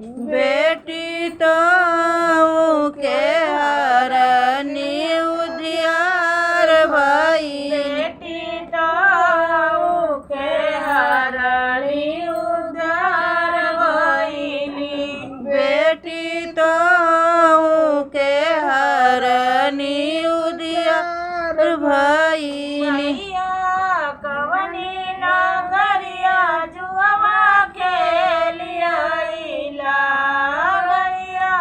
बेटी तो के हरनी उजियार भइल। बेटी तो के हरनी उजियार भइली। बेटी तो के हरनी उजियार भइल। भैया कवनी नगरिया जुआवा खेलिया। भैया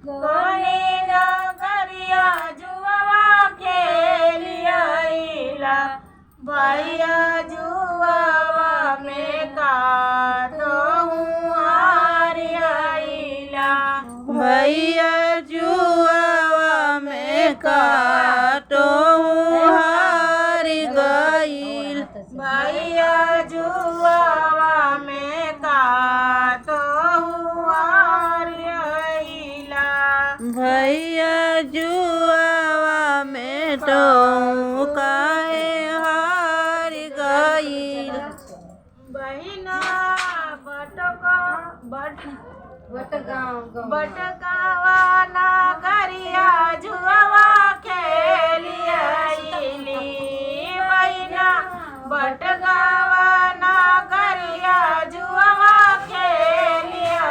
कवनी नगरिया जुआवा खेलिया। भैया जुआवा में काटो हारिया। भैया जुआवा में काटो हार गइल। भैया जुआवा में काटो हारिया। भैया जुआवा में तो काहे हार गइल। बहिना बटकावा नगरिया जुआवा खेलिया। बहिना बटकावा नगरिया जुआवा खेलिया।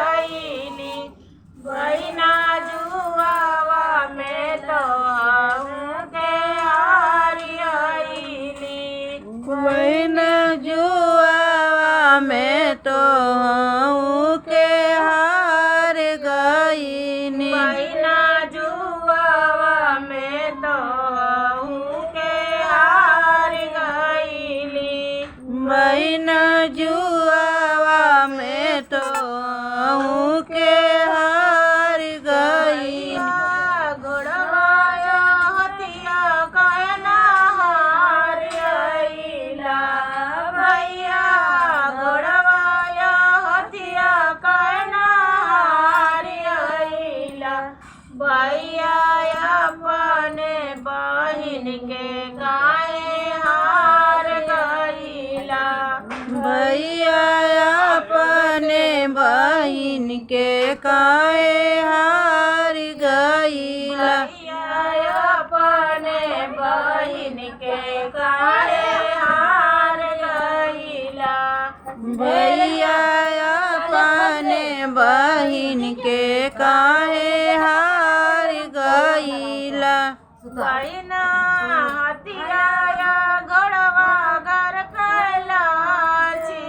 बहिना जुआवा में तो के हारिया। बहिना जुआवा में तो के हार गइल। बहिना जुआवा में तो के हार गइली। बहिना जुआवा में तो के हार गइल। घोड़वाया हथिया कहना हार आइला। भैया घोड़वाया हथिया कहना हार आइला। भैया अपने बहिन के काहे हार गइला। भैया अपने बहिन के काहे हार गइल। भैया अपने बहिन के काहे हार गइला। भैया अपने बहिन के काहे हार गइल। बहिना हथिया घोड़वा घर कैलाची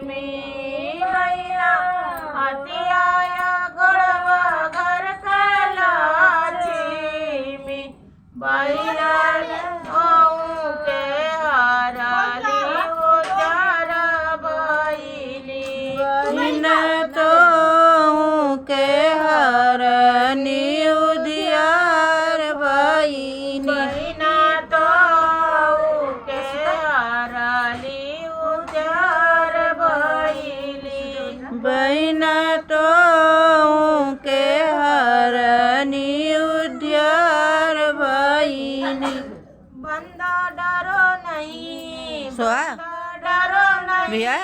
में। बहिना हथिया घोड़वा घर कैलाची में। बहिना के हराली उजार भइली। बहिना तो के हरनी उजियार भइल। बहिना तो के हराली उजार भइली। बहिना तो के हरनी उजियार भइल। बंदा डरो नहीं। सोआ बंदा डरो नहीं। भैया